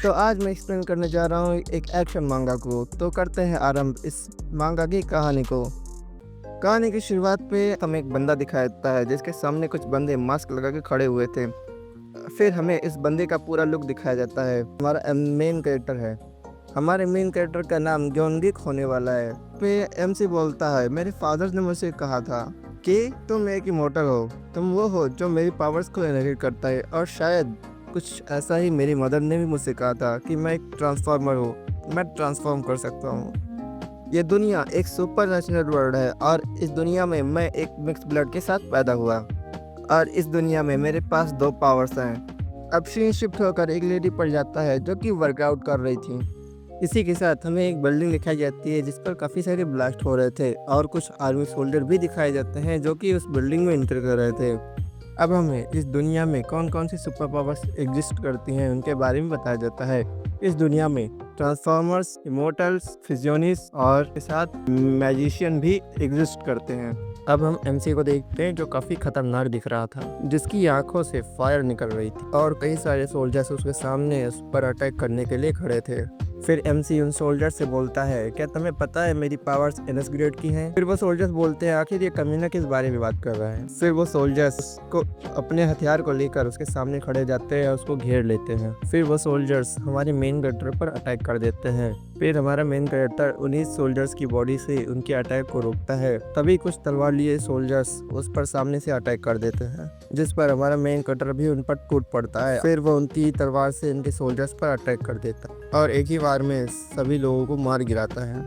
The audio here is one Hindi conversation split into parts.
तो आज मैं एक्सप्लेन करने जा रहा हूँ एक एक्शन मांगा को। तो करते हैं आरंभ इस मांगा की कहानी को। कहानी की शुरुआत पे हमें एक बंदा दिखाया जाता है जिसके सामने कुछ बंदे मास्क लगा के खड़े हुए थे। फिर हमें इस बंदे का पूरा लुक दिखाया जाता है। हमारा मेन कैरेक्टर है। हमारे मेन कैरेक्टर का नाम जॉन विक होने वाला है। पे एमसी बोलता है, मेरे फादर ने मुझसे कहा था कि तुम एक इमोर्टल हो, तुम वो हो जो मेरी पावर्स को इनहेरिट करता है। और शायद कुछ ऐसा ही मेरी मदर ने भी मुझसे कहा था कि मैं एक ट्रांसफार्मर हूँ, मैं ट्रांसफॉर्म कर सकता हूँ। ये दुनिया एक सुपर नेचुरल वर्ल्ड है और इस दुनिया में मैं एक मिक्स ब्लड के साथ पैदा हुआ और इस दुनिया में मेरे पास 2 पावर्स हैं। अब सीन शिफ्ट होकर एक लेडी पड़ जाता है जो कि वर्कआउट कर रही थी। इसी के साथ हमें एक बिल्डिंग दिखाई जाती है जिस पर काफ़ी सारे ब्लास्ट हो रहे थे और कुछ आर्मी सोल्जर भी दिखाए जाते हैं जो कि उस बिल्डिंग में एंटर कर रहे थे। अब हमें इस दुनिया में कौन कौन सी सुपर पावर्स एग्जिस्ट करती हैं उनके बारे में बताया जाता है। इस दुनिया में ट्रांसफॉर्मर्स, इमोर्टल्स, फिजियोनिस और के साथ मैजिशियन भी एग्जिस्ट करते हैं। अब हम एमसी को देखते हैं जो काफ़ी खतरनाक दिख रहा था, जिसकी आंखों से फायर निकल रही थी और कई सारे सोल्जर्स उसके सामने उस पर अटैक करने के लिए खड़े थे। फिर एमसी उन सोल्जर से बोलता है, क्या तुम्हें पता है मेरी पावर्स एनएस ग्रेड की हैं? फिर वो सोल्जर्स बोलते हैं, आखिर ये कमीना किस बारे में बात कर रहा है? फिर वो सोल्जर्स को अपने हथियार को लेकर उसके सामने खड़े जाते हैं और उसको घेर लेते हैं। फिर वो सोल्जर्स हमारे मेन कैरेक्टर पर अटैक कर देते हैं। फिर हमारा मेन कैरेक्टर उन्हीं सोल्जर्स की बॉडी से उनके अटैक को रोकता है। तभी कुछ तलवार लिए सोल्जर्स उस पर सामने से अटैक कर देते हैं, जिस पर हमारा मेन कैरेक्टर भी उन पर टूट पड़ता है। फिर वो उनकी तलवार से इनके सोल्जर्स पर अटैक कर देता है और एक ही बार में सभी लोगों को मार गिराता है।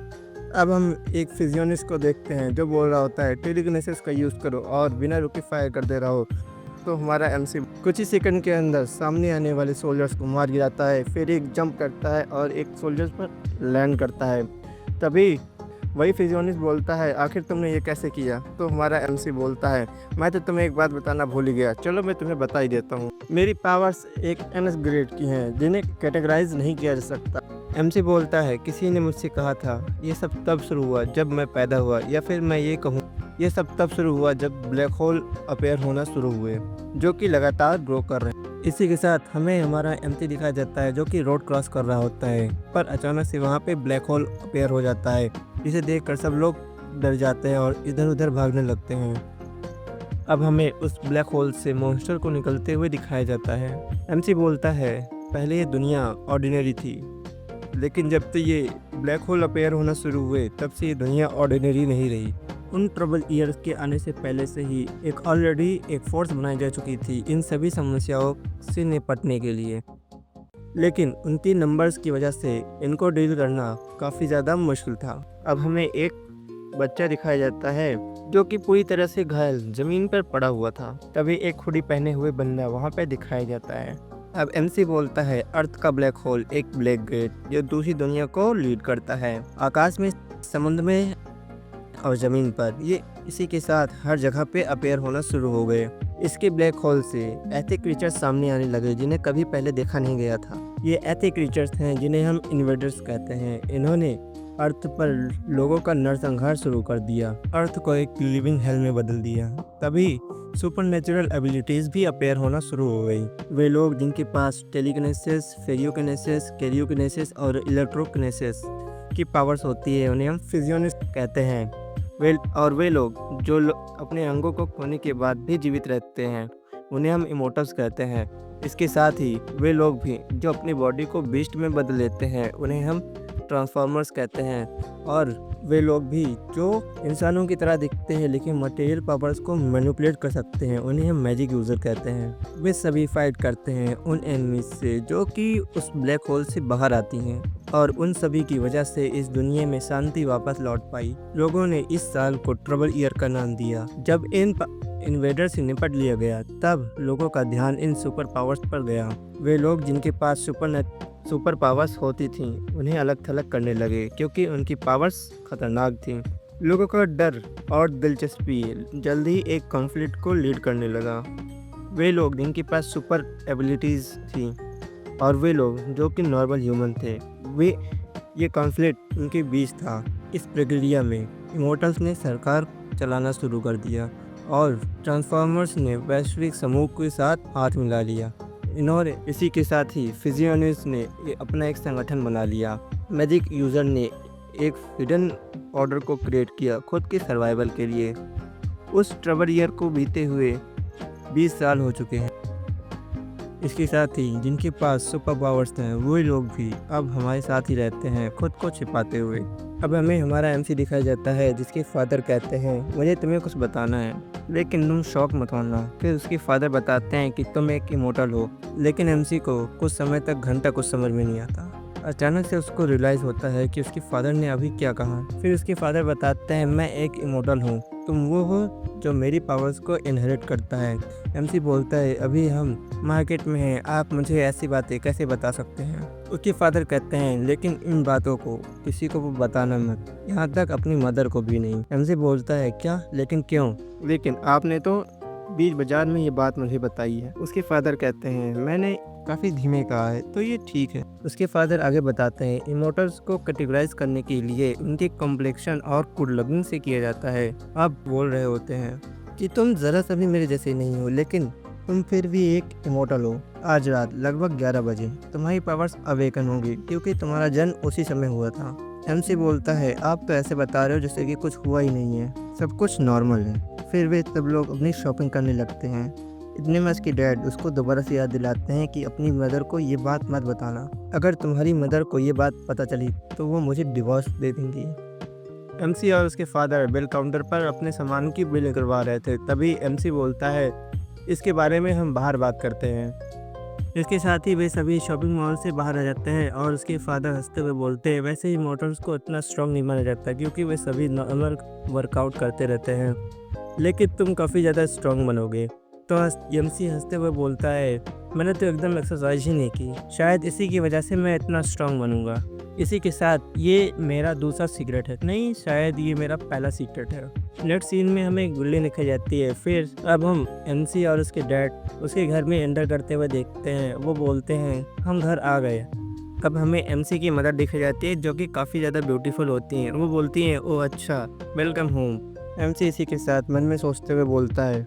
अब हम एक फिजियोनिस्ट को देखते हैं जो बोल रहा होता है, टेलीकिनेसिस का यूज़ करो और बिना रुके फायर कर दे रहा हो। तो हमारा एमसी कुछ ही सेकंड के अंदर सामने आने वाले सोल्जर्स को मार गिराता है। फिर एक जंप करता है और एक सोल्जर्स पर लैंड करता है। तभी वही फिजियोनिस्ट बोलता है, आखिर तुमने ये कैसे किया? तो हमारा एमसी बोलता है, मैं तो तुम्हें एक बात बताना भूल ही गया, चलो मैं तुम्हें बता ही देता हूँ। मेरी पावर्स एक एनएस ग्रेड की हैं जिन्हें कैटेगराइज नहीं किया जा सकता। एमसी बोलता है, किसी ने मुझसे कहा था ये सब तब शुरू हुआ जब मैं पैदा हुआ, या फिर मैं ये कहूँ ये सब तब शुरू हुआ जब ब्लैक होल अपेयर होना शुरू हुए जो कि लगातार ग्रो कर रहे हैं। इसी के साथ हमें हमारा एमसी दिखाया जाता है जो कि रोड क्रॉस कर रहा होता है, पर अचानक से वहाँ पे ब्लैक होल अपेयर हो जाता है, जिसे देखकर सब लोग डर जाते हैं और इधर उधर भागने लगते हैं। अब हमें उस ब्लैक होल से मॉन्स्टर को निकलते हुए दिखाया जाता है। एमसी बोलता है, पहले ये दुनिया ऑर्डिनरी थी, लेकिन जब से ये ब्लैक होल अपेयर होना शुरू हुए तब से ये दुनिया ऑर्डिनरी नहीं रही। उन ट्रबल ईयर्स के आने से पहले से ही एक ऑलरेडी एक फोर्स बनाई जा चुकी थी इन सभी समस्याओं से निपटने के लिए, लेकिन उनकी नंबर्स की वजह से इनको डील करना काफ़ी ज़्यादा मुश्किल था। अब हमें एक बच्चा दिखाया जाता है जो कि पूरी तरह से घायल ज़मीन पर पड़ा हुआ था। तभी एक हुडी पहने हुए बंदा वहाँ पर दिखाया जाता है। अब एमसी बोलता है, अर्थ का ब्लैक होल एक ब्लैक गेट जो दूसरी दुनिया को लीड करता है, आकाश में, समुद्र में और ज़मीन पर। ये इसी के साथ हर जगह पे अपेयर होना शुरू हो गए। इसके ब्लैक होल से ऐसे क्रीचर्स सामने आने लगे जिन्हें कभी पहले देखा नहीं गया था। ये ऐसे क्रीचर्स हैं जिन्हें हम इन्वेडर्स कहते हैं। इन्होंने अर्थ पर लोगों का नरसंहार शुरू कर दिया, अर्थ को एक लिविंग हेल में बदल दिया। तभी सुपरनेचुरल एबिलिटीज़ भी अपेयर होना शुरू हो गई। वे लोग जिनके पास टेलीकिनेसिस, फेरियोकिनेसिस, कैरियोकिनेसिस और इलेक्ट्रोकिनेसिस की पावर्स होती है उन्हें हम फिजियोनिस्ट कहते हैं। वे लोग जो अपने अंगों को खोने के बाद भी जीवित रहते हैं उन्हें हम इमोर्टल्स कहते हैं। इसके साथ ही वे लोग भी जो अपनी बॉडी को बीस्ट में बदल लेते हैं उन्हें हम ट्रांसफॉर्मर्स कहते हैं। और वे लोग भी जो इंसानों की तरह दिखते हैं लेकिन मटेरियल पावर्स को मैनिपुलेट कर सकते हैं उन्हें हम मैजिक यूज़र कहते हैं। वे सभी फाइट करते हैं उन एनिमीज से जो कि उस ब्लैक होल से बाहर आती हैं और उन सभी की वजह से इस दुनिया में शांति वापस लौट पाई। लोगों ने इस साल को ट्रबल ईयर का नाम दिया। जब इन इन्वेडर से निपट लिया गया तब लोगों का ध्यान इन सुपर पावर्स पर गया। वे लोग जिनके पास सुपर पावर्स होती थीं उन्हें अलग थलग करने लगे क्योंकि उनकी पावर्स खतरनाक थीं। लोगों का डर और दिलचस्पी जल्दी ही एक कॉन्फ्लिक्ट को लीड करने लगा। वे लोग जिनके पास सुपर एबिलिटीज़ थी और वे लोग जो कि नॉर्मल ह्यूमन थे, ये कॉन्फ्लिक्ट उनके बीच था। इस प्रक्रिया में इमोर्टल्स ने सरकार चलाना शुरू कर दिया और ट्रांसफॉर्मर्स ने वैश्विक समूह के साथ हाथ मिला लिया। इन्होंने इसी के साथ ही फिजियोनिस्ट ने अपना एक संगठन बना लिया। मैजिक यूज़र ने एक हिडन ऑर्डर को क्रिएट किया खुद के सर्वाइवल के लिए। उस ट्रबल ईयर को बीते हुए 20 साल हो चुके हैं। इसके साथ ही जिनके पास सुपर पावर्स हैं वही लोग भी अब हमारे साथ ही रहते हैं खुद को छिपाते हुए। अब हमें हमारा एमसी दिखाया जाता है जिसके फादर कहते हैं मुझे तुम्हें कुछ बताना है लेकिन तुम शौक मत होना। फिर उसके फादर बताते हैं कि तुम एक इमोर्टल हो, लेकिन एमसी को कुछ समय तक घंटा कुछ समझ में नहीं आता। अचानक से उसको रियलाइज़ होता है कि उसके फादर ने अभी क्या कहा। फिर उसके फादर बताते हैं मैं एक इमोर्टल हूँ, तुम वो हो जो मेरी पावर्स को इनहेरिट करता है। एमसी बोलता है अभी हम मार्केट में हैं, आप मुझे ऐसी बातें कैसे बता सकते हैं। उसके फादर कहते हैं लेकिन इन बातों को किसी को बताना मत, यहाँ तक अपनी मदर को भी नहीं। एमसी बोलता है क्या, लेकिन क्यों? लेकिन आपने तो बीच बाजार में ये बात मुझे बताई है। उसके फादर कहते हैं मैंने काफ़ी धीमे कहा है तो ये ठीक है। उसके फादर आगे बताते हैं इमोटल्स को कैटेगराइज करने के लिए उनके कॉम्प्लेक्शन और गुड लुकिंग से किया जाता है। आप बोल रहे होते हैं कि तुम ज़रा सा भी मेरे जैसे नहीं हो, लेकिन तुम फिर भी एक इमोर्टल हो। आज रात लगभग 11 बजे तुम्हारी पावर्स अवेकन होंगी क्योंकि तुम्हारा जन्म उसी समय हुआ था। एमसी बोलता है आप तो ऐसे बता रहे हो जैसे कि कुछ हुआ ही नहीं है, सब कुछ नॉर्मल है। फिर वे सब लोग अपनी शॉपिंग करने लगते हैं। इतने में उसकी डैड उसको दोबारा से याद दिलाते हैं कि अपनी मदर को ये बात मत बताना, अगर तुम्हारी मदर को ये बात पता चली तो वो मुझे डिवोर्स दे देंगी। एमसी और उसके फादर बिल काउंटर पर अपने सामान की बिल करवा रहे थे, तभी एमसी बोलता है इसके बारे में हम बाहर बात करते हैं। इसके साथ ही वे सभी शॉपिंग मॉल से बाहर आ जाते हैं और उसके फादर हंसते हुए बोलते हैं वैसे ही मोटर्स को इतना स्ट्रॉन्ग नहीं माना जाता क्योंकि वे सभी नॉर्मल वर्कआउट करते रहते हैं, लेकिन तुम काफ़ी ज़्यादा स्ट्रॉन्ग बनोगे। तो एमसी हंसते हुए बोलता है मैंने तो एकदम एक्सरसाइज ही नहीं की, शायद इसी की वजह से मैं इतना स्ट्रॉन्ग बनूंगा। इसी के साथ ये मेरा दूसरा सीक्रेट है, नहीं शायद ये मेरा पहला सीक्रेट है। नेक्स्ट सीन में हमें गुल्ली दिखाई जाती है। फिर अब हम एमसी और उसके डैड उसके घर में एंटर करते हुए देखते हैं। वो बोलते हैं हम घर आ गए। अब हमें एमसी की मदर दिखाई जाती है जो कि काफ़ी ज़्यादा ब्यूटीफुल होती हैं। वो बोलती हैं ओह अच्छा, वेलकम होम। एमसी इसी के साथ मन में सोचते हुए बोलता है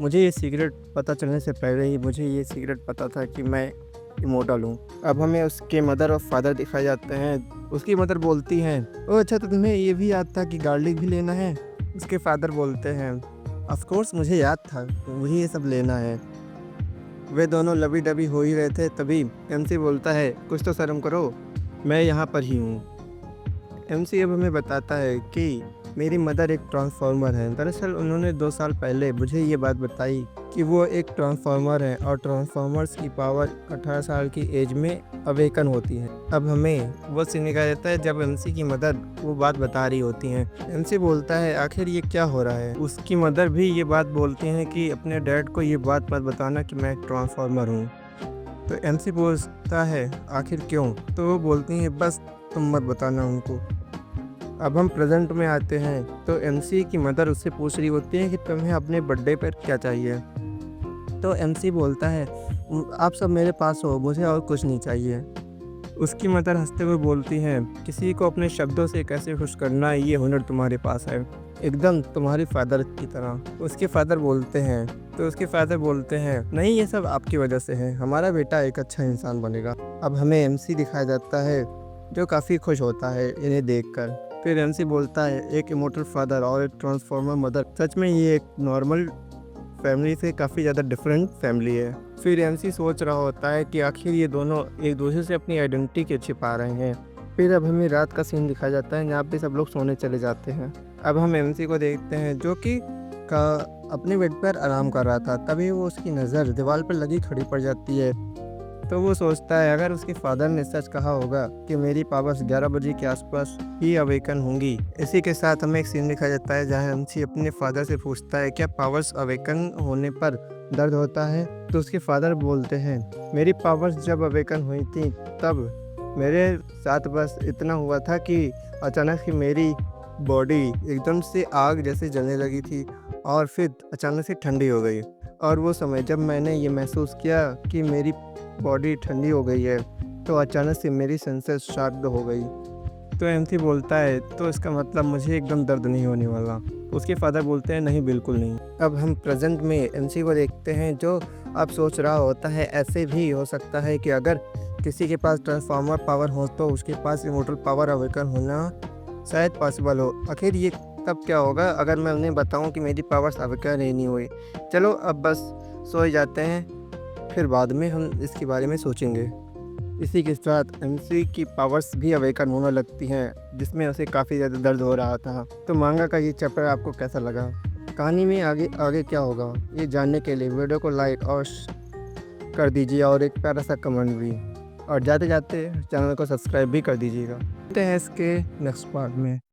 मुझे ये सीक्रेट पता चलने से पहले ही मुझे ये सीक्रेट पता था कि मैं इमोर्टल हूँ। अब हमें उसके मदर और फादर दिखाए जाते हैं। उसकी मदर बोलती हैं ओह अच्छा, तो तुम्हें ये भी याद था कि गार्लिक भी लेना है। उसके फादर बोलते हैं ऑफ कोर्स मुझे याद था, मुझे ये सब लेना है। वे दोनों लबी डबी हो ही रहे थे, तभी एमसी बोलता है कुछ तो शर्म करो, मैं यहाँ पर ही हूँ। एमसी अब हमें बताता है कि मेरी मदर एक ट्रांसफार्मर है। दरअसल उन्होंने 2 साल पहले मुझे ये बात बताई कि वो एक ट्रांसफार्मर है और ट्रांसफार्मर्स की पावर 18 साल की एज में अवेकन होती है। अब हमें वो सीन दिखाया जाता है जब एमसी की मदर वो बात बता रही होती हैं। एमसी बोलता है आखिर ये क्या हो रहा है। उसकी मदर भी ये बात बोलती हैं कि अपने डैड को ये बात मत बताना कि मैं एक ट्रांसफार्मर हूँ। तो एमसी पूछता है आखिर क्यों, तो वो बोलती हैं बस तुम मत बताना उनको। अब हम प्रेजेंट में आते हैं तो एमसी की मदर उससे पूछ रही होती है कि तुम्हें अपने बर्थडे पर क्या चाहिए। तो एमसी बोलता है आप सब मेरे पास हो, मुझे और कुछ नहीं चाहिए। उसकी मदर हंसते हुए बोलती है किसी को अपने शब्दों से कैसे खुश करना ये हुनर तुम्हारे पास है, एकदम तुम्हारे फादर की तरह। उसके फादर बोलते हैं नहीं ये सब आपकी वजह से है, हमारा बेटा एक अच्छा इंसान बनेगा। अब हमें एमसी दिखाया जाता है जो काफ़ी खुश होता है इन्हें देखकर। फिर एमसी बोलता है एक इमोर्टल फादर और एक ट्रांसफॉर्मर मदर, सच में ये एक नॉर्मल फैमिली से काफ़ी ज़्यादा डिफरेंट फैमिली है। फिर एमसी सोच रहा होता है कि आखिर ये दोनों एक दूसरे से अपनी आइडेंटिटी क्यों छिपा रहे हैं। फिर अब हमें रात का सीन दिखाया जाता है जहाँ पे सब लोग सोने चले जाते हैं। अब हम एमसी को देखते हैं जो कि अपने बेड पर आराम कर रहा था, तभी वो उसकी नज़र दीवार पर लगी खड़ी पड़ जाती है। तो वो सोचता है अगर उसके फादर ने सच कहा होगा कि मेरी पावर्स 11 बजे के आसपास ही अवेकन होंगी। इसी के साथ हमें एक सीन दिखाया जाता है जहाँ एमसी अपने फादर से पूछता है क्या पावर्स अवेकन होने पर दर्द होता है। तो उसके फादर बोलते हैं मेरी पावर्स जब अवेकन हुई थी तब मेरे साथ बस इतना हुआ था कि अचानक से मेरी बॉडी एकदम से आग जैसे जलने लगी थी और फिर अचानक से ठंडी हो गई। और वो समय जब मैंने ये महसूस किया कि मेरी बॉडी ठंडी हो गई है तो अचानक से मेरी सेंसेस शार्प हो गई। तो एमसी बोलता है तो इसका मतलब मुझे एकदम दर्द नहीं होने वाला। उसके फादर बोलते हैं नहीं बिल्कुल नहीं। अब हम प्रेजेंट में एमसी को देखते हैं जो अब सोच रहा होता है ऐसे भी हो सकता है कि अगर किसी के पास ट्रांसफार्मर पावर हो तो उसके पास इमोर्टल पावर अवेकन होना शायद पॉसिबल हो। आखिर ये तब क्या होगा अगर मैं उन्हें बताऊं कि मेरी पावर्स अवेकन ही नहीं हुई। चलो अब बस सो ही जाते हैं, फिर बाद में हम इसके बारे में सोचेंगे। इसी के साथ एमसी की पावर्स भी अवेकन होने लगती हैं जिसमें उसे काफ़ी ज़्यादा दर्द हो रहा था। तो मांगा का ये चैप्टर आपको कैसा लगा? कहानी में आगे आगे क्या होगा ये जानने के लिए वीडियो को लाइक और कर दीजिए और एक प्यारा सा कमेंट भी, और जाते जाते चैनल को सब्सक्राइब भी कर दीजिएगा। मिलते हैं इसके नेक्स्ट पार्ट में।